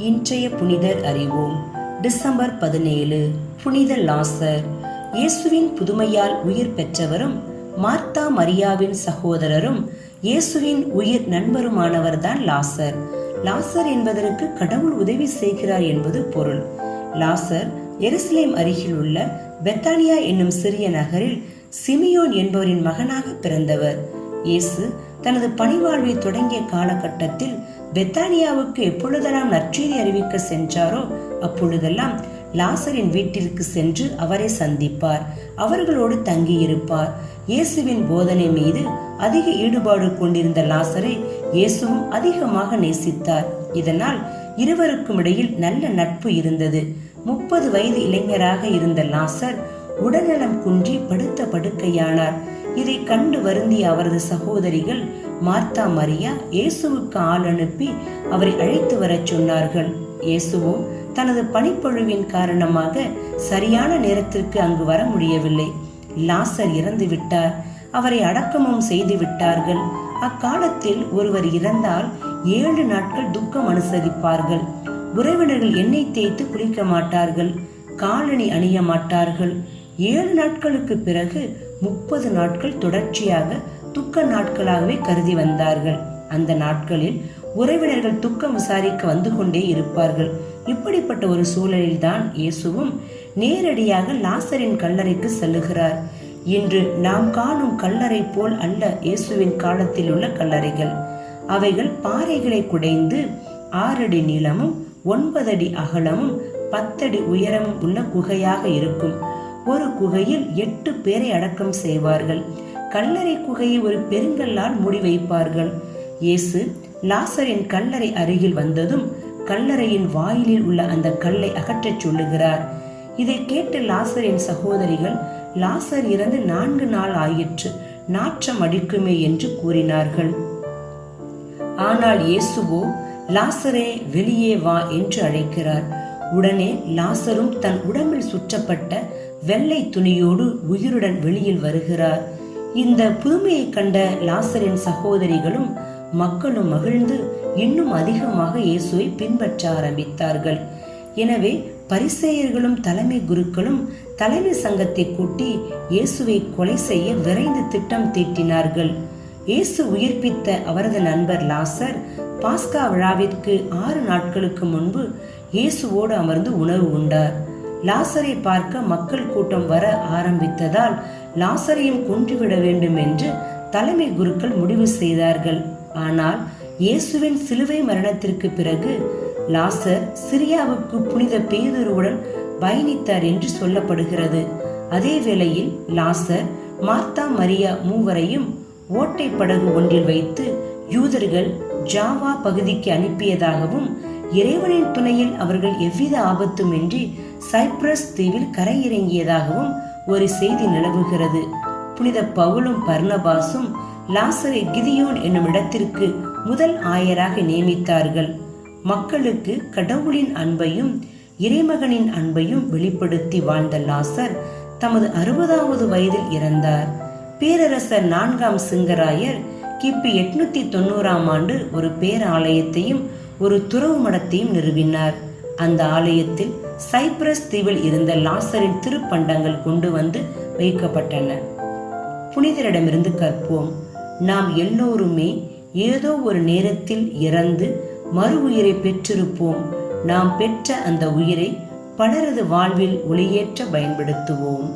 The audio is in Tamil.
இன்றைய புனிதர் அறிவோம். டிசம்பர் 17. புனித லாசர். இயேசுவின் புதுமையால் உயிர் பெற்றவரும் மார்த்தா மரியாவின் சகோதரரும் இயேசுவின் உயிர் நண்பருமானவர்தான் லாசர். லாசர் என்பதற்கு கடவுள் உதவி செய்கிறார் என்பது பொருள். லாசர் எருசலேம் அருகில் உள்ள பெத்தானியா என்னும் சிறிய நகரில் சிமியோன் என்பவரின் மகனாக பிறந்தவர். இயேசு தனது பணிவாழ்வை தொடங்கிய காலகட்டத்தில் பெத்தானியாவுக்கு எப்பொழுதெல்லாம் நற்செய்தி அறிவிக்க சென்றாரோ அப்பொழுதெல்லாம் லாசரின் வீட்டிற்கு சென்று அவரை சந்திப்பார், அவர்களோடு தங்கியிருப்பார். இயேசுவின் போதனை மீது அதிக ஈடுபாடு கொண்டிருந்த லாசரை இயேசுவும் அதிகமாக நேசித்தார். இதனால் இருவருக்கும் இடையில் நல்ல நட்பு இருந்தது. 30 வயது இளைஞராக இருந்த லாசர் உடல்நலம் குன்றி படுத்த படுக்கையானார். இதை கண்டு வருந்திய அவரது சகோதரிகள் மார்த்தா மரியா இயேசுவுக்கு ஆள் அனுப்பி அவரை அழைத்து வரச் சொன்னார்கள். இயேசுவோ தனது பணிப்பொழிவின் காரணமாக சரியான நேரத்திற்கு அங்கு வர முடியவில்லை. லாசர் இறந்து விட்டார். அவரை அடக்கமும் செய்து விட்டார்கள். அக்காலத்தில் ஒருவர் இறந்தால் 7 நாட்கள் துக்கம் அனுசரிப்பார்கள். உறவினர்கள் எண்ணெய் தேய்த்து குளிக்க மாட்டார்கள், காலணி அணிய மாட்டார்கள். 7 நாட்களுக்கு பிறகு 30 நாட்கள் தொடர்ச்சியாக துக்க நாட்களாகவே கருதி வந்தார்கள். அந்த நாட்களில் உறவினர்கள் துக்கம் விசாரிக்க வந்து கொண்டே இருப்பார்கள். இப்படிப்பட்ட ஒரு சூழலில் தான் இயேசுவும் நேரடியாக லாசரின் கல்லறைக்கு செல்லுகிறார். இன்று நாம் காணும் கல்லறை போல் அல்ல இயேசுவின் காலத்தில் உள்ள கல்லறைகள். அவைகள் பாறைகளை குடைந்து 6 அடி நீளமும் 9 அடி அகலமும் 10 அடி உயரமும் உள்ள குகையாக இருக்கும். ஒரு குகையில் 8 பேரை அடக்கம் செய்வார்கள். கல்லறை குகையை ஒரு பெருங்கல்லால் மூடி வைப்பார்கள். இயேசு லாசரின் கல்லறை அருகில் வந்ததும் கல்லறையின் வாயிலில் உள்ள அந்த கல்லை அகற்றச் சொல்லுகிறார். இதை கேட்டு லாசரின் சகோதரிகள், லாசர் இறந்து 4 நாள் ஆயிற்று, நாற்றம் அடிக்குமே என்று கூறினார்கள். ஆனால் இயேசுவோ லாசரே வெளியே வா என்று அழைக்கிறார். உடனே லாசரும் தன் உடம்பில் சுற்றப்பட்ட வெள்ளை துணியோடு உயிருடன் வெளியில் வருகிறார். இந்த புதுமையை கண்ட லாசரின் சகோதரிகளும் மக்களும் மகிழ்ந்து இன்னும் அதிகமாக இயேசுவை பின்பற்ற ஆரம்பித்தார்கள். எனவே பரிசேயர்களும் தலைமை குருக்களும் தலைமை சங்கத்தை கூட்டி இயேசுவை கொலை செய்ய விரைந்து திட்டம் தீட்டினார்கள். இயேசு உயிர்ப்பித்த அவரது நண்பர் லாசர் பாஸ்கா விழாவிற்கு 6 நாட்களுக்கு முன்பு இயேசுவோடு அமர்ந்து உணவு உண்டார். லாசரை பார்க்க மக்கள் கூட்டம் வர ஆரம்பித்ததால் லாசரையும் கொன்றுவிட வேண்டும் என்று தலைமை குருக்கள் முடிவு செய்தார்கள். ஆனால் இயேசுவின் சிலுவை மரணத்திற்கு பிறகு லாசர் சிரியாவுக்கு புனித பேதுருவுடன் பயணித்தார் என்று சொல்லப்படுகிறது. அதே வேளையில் லாசர் மார்த்தா மரியா மூவரையும் ஓட்டை படகு ஒன்றில் வைத்து யூதர்கள் ஜாவா பகுதிக்கு அனுப்பியதாகவும் இறைவனின் துணையில் அவர்கள் எவ்வித ஆபத்துமின்றி சைப்ரஸ் தீவில் கரையிறங்கியதாகவும் ஒரு செய்தி நிலவுகிறது. புனித பவுலும் பர்னபாசும் லாசரை கிதியோன் என்னும் இடத்திற்கு முதல் ஆயராக நியமித்தார்கள். மக்களுக்கு கடவுளின் அன்பையும் இறைமகனின் அன்பையும் வெளிப்படுத்தி வாழ்ந்த லாசர் தமது 60வது வயதில் இறந்தார். பேரரசர் 4ஆம் சிங்கராயர் கிபி 890ஆம் ஆண்டு ஒரு பேராலயத்தையும் ஒரு துறவு மடத்தையும் நிறுவினார். அந்த ஆலயத்தில் சைப்ரஸ் தீவில் இருந்த லாசரின் திருப்பண்டங்கள் கொண்டு வந்து வைக்கப்பட்டன. புனிதரிடமிருந்து கற்போம். நாம் எல்லோருமே ஏதோ ஒரு நேரத்தில் இறந்து மறு உயிரை பெற்றிருப்போம். நாம் பெற்ற அந்த உயிரை பலரது வாழ்வில் ஒளியேற்ற பயன்படுத்துவோம்.